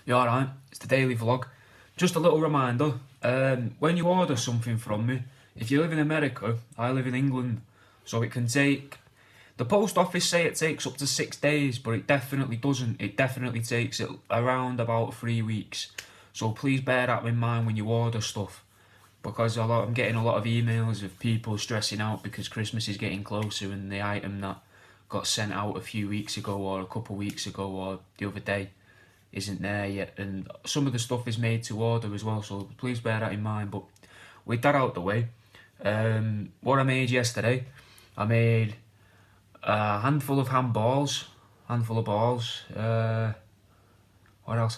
You alright? It's the daily vlog. Just a little reminder, when you order something from me, if you live in America, I live in England, so it can take... The post office say it takes up to 6 days, but it definitely doesn't. It definitely takes it around about 3 weeks. So please bear that in mind when you order stuff. Because I'm getting a lot of emails of people stressing out because Christmas is getting closer and the item that got sent out a few weeks ago or a couple of weeks ago or the other day isn't there yet, and some of the stuff is made to order as well, so please bear that in mind. But with that out the way, what I made yesterday, I made a handful of balls. What else? I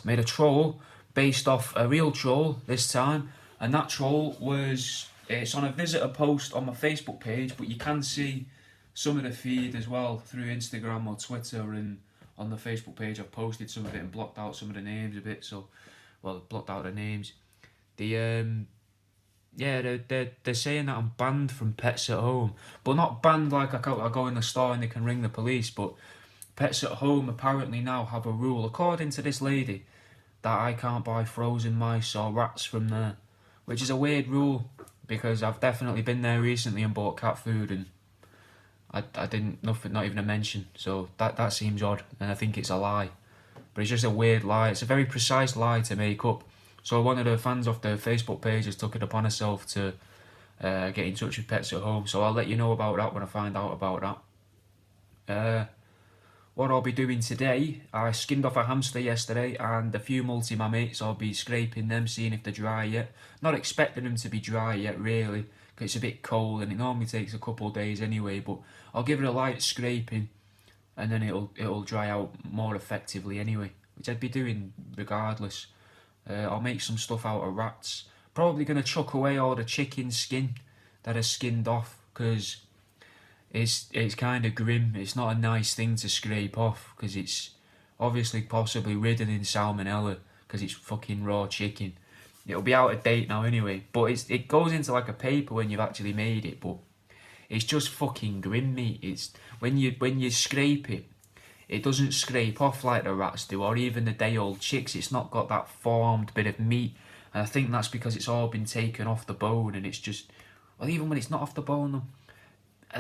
made a troll based off a real troll this time, and that troll it's on a visitor post on my Facebook page, but you can see some of the feed as well through Instagram or Twitter, and on the Facebook page I've posted some of it and blocked out some of the names a bit, so, well, blocked out the names. They're saying that I'm banned from Pets at Home, but not banned like I go in the store and they can ring the police, but Pets at Home apparently now have a rule, according to this lady, that I can't buy frozen mice or rats from there, which is a weird rule, because I've definitely been there recently and bought cat food and I didn't, nothing, not even a mention, so that seems odd, and I think it's a lie. But it's just a weird lie. It's a very precise lie to make up. So one of the fans off the Facebook page has took it upon herself to get in touch with Pets at Home, so I'll let you know about that when I find out about that. What I'll be doing today, I skinned off a hamster yesterday, and a few multi my mates, I'll be scraping them, seeing if they're dry yet. Not expecting them to be dry yet, really, because it's a bit cold and it normally takes a couple of days anyway, but I'll give it a light scraping and then it'll dry out more effectively anyway, which I'd be doing regardless. I'll make some stuff out of rats. Probably going to chuck away all the chicken skin that I skinned off, because it's kind of grim. It's not a nice thing to scrape off, because it's obviously possibly ridden in salmonella, because it's fucking raw chicken. It'll be out of date now anyway, but it goes into like a paper when you've actually made it, but it's just fucking grim meat. It's when you scrape it, it doesn't scrape off like the rats do, or even the day-old chicks. It's not got that formed bit of meat, and I think that's because it's all been taken off the bone, and it's just, well, even when it's not off the bone,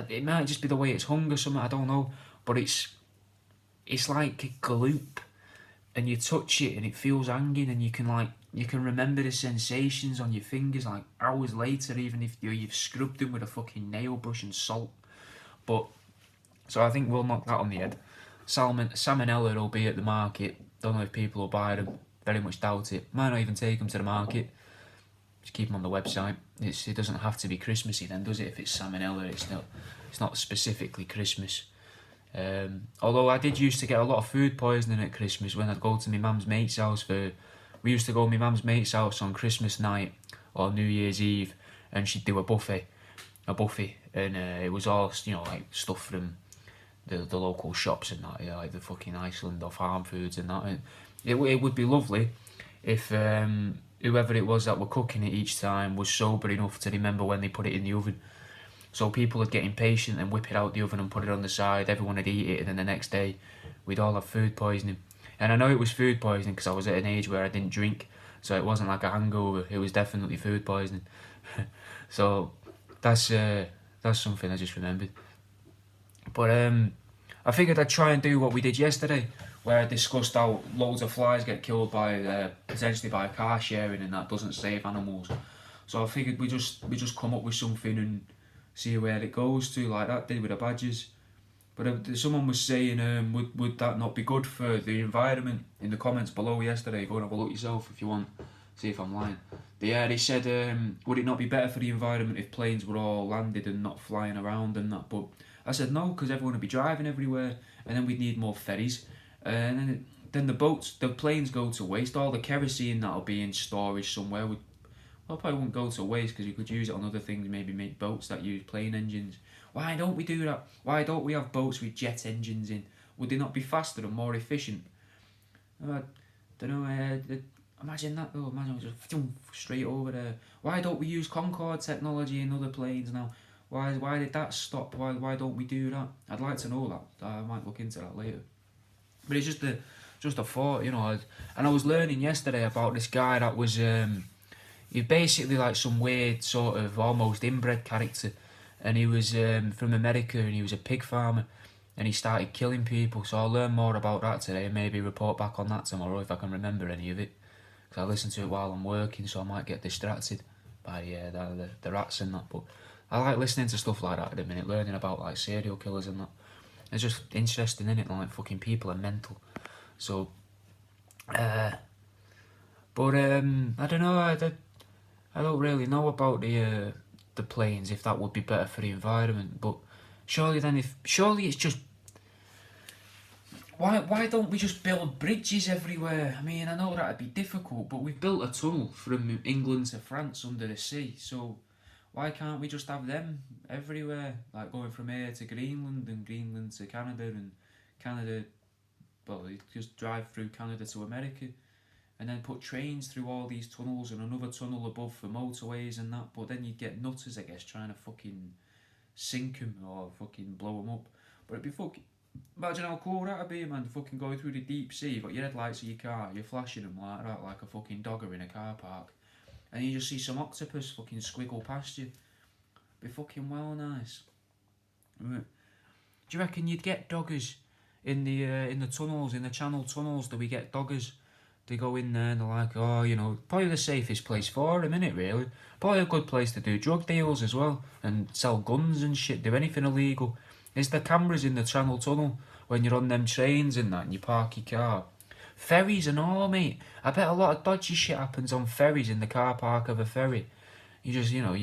it might just be the way it's hung or something, I don't know, but it's like gloop, and you touch it and it feels hanging, and you can remember the sensations on your fingers like hours later, even if you've scrubbed them with a fucking nail brush and salt. But so I think we'll knock that on the head. Salmonella will be at the market. Don't know if people will buy them. Very much doubt it. Might not even take them to the market. Just keep them on the website. It doesn't have to be Christmassy then, does it? If it's salmonella, it's not specifically Christmas. Although I did used to get a lot of food poisoning at Christmas when I'd go to my mum's mate's house we used to go to my mum's mate's house on Christmas night or New Year's Eve, and she'd do a buffet, and it was all, like stuff from the local shops and that, like the fucking Iceland or farm foods and that. And it would be lovely if whoever it was that were cooking it each time was sober enough to remember when they put it in the oven. So people would get impatient and whip it out the oven and put it on the side, everyone would eat it, and then the next day we'd all have food poisoning. And I know it was food poisoning because I was at an age where I didn't drink, so it wasn't like a hangover, it was definitely food poisoning. So that's something I just remembered. But I figured I'd try and do what we did yesterday, where I discussed how loads of flies get killed by potentially by car sharing, and that doesn't save animals. So I figured we just come up with something and see where it goes to, like that did with the badgers. But someone was saying, would that not be good for the environment? In the comments below yesterday, go and have a look yourself if you want, see if I'm lying. They said, would it not be better for the environment if planes were all landed and not flying around and that? But I said no, because everyone would be driving everywhere, and then we'd need more ferries. And then the planes go to waste. All the kerosene that'll be in storage somewhere probably wouldn't go to waste, because you could use it on other things, maybe make boats that use plane engines. Why don't we do that? Why don't we have boats with jet engines in? Would they not be faster and more efficient? I don't know, imagine that though, imagine just straight over there. Why don't we use Concorde technology in other planes now? Why did that stop? Why don't we do that? I'd like to know that. I might look into that later. But it's just just a thought, you know. And I was learning yesterday about this guy that was, he basically like some weird sort of almost inbred character, and he was from America, and he was a pig farmer, and he started killing people. So I'll learn more about that today and maybe report back on that tomorrow if I can remember any of it. Because I listen to it while I'm working, so I might get distracted by the rats and that. But I like listening to stuff like that at the minute, learning about like serial killers and that. It's just interesting, isn't it? Like fucking people are mental. So, but I don't know. I don't really know about the planes, if that would be better for the environment. But surely it's just, why don't we just build bridges everywhere? I mean, I know that'd be difficult, but we've built a tunnel from England to France under the sea, so why can't we just have them everywhere? Like going from here to Greenland and Greenland to Canada and Canada, well, you just drive through Canada to America and then put trains through all these tunnels and another tunnel above for motorways and that, but then you'd get nutters, I guess, trying to fucking sink them or fucking blow them up. But it'd be fucking... Imagine how cool that'd be, man, fucking going through the deep sea, you've got your headlights of your car, you're flashing them like that, like a fucking dogger in a car park, and you just see some octopus fucking squiggle past you. Be fucking well nice. Right. Do you reckon you'd get doggers in the tunnels, in the Channel tunnels? Do we get doggers? They go in there and they're like, oh, you know, probably the safest place for them, innit, really? Probably a good place to do drug deals as well, and sell guns and shit, do anything illegal. Is there cameras in the Channel tunnel when you're on them trains and that, and you park your car? Ferries and all, mate. I bet a lot of dodgy shit happens on ferries, in the car park of a ferry. You just, you know,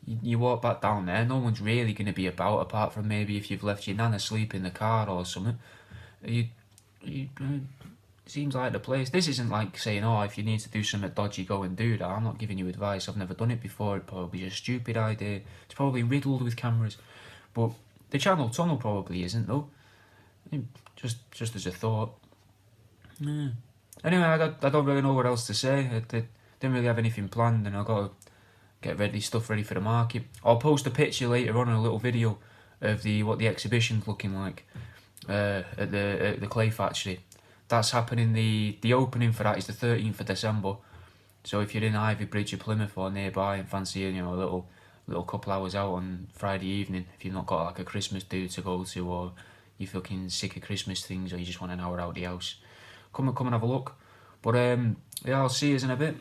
you walk back down there, no one's really going to be about, apart from maybe if you've left your nan asleep in the car or something. Seems like the place. This isn't like saying, oh, if you need to do something dodgy, go and do that. I'm not giving you advice. I've never done it before. It'd probably be a stupid idea. It's probably riddled with cameras. But the Channel tunnel probably isn't, though. Just as a thought. Yeah. Anyway, I don't really know what else to say. I didn't really have anything planned, and I've got to get stuff ready for the market. I'll post a picture later on in a little video of what the exhibition's looking like at the clay factory. That's happening, the opening for that is the 13th of December. So if you're in Ivy Bridge or Plymouth or nearby and fancy, you know, a little couple hours out on Friday evening, if you've not got like a Christmas do to go to, or you're fucking sick of Christmas things, or you just want an hour out of the house, come and have a look. But yeah, I'll see you in a bit.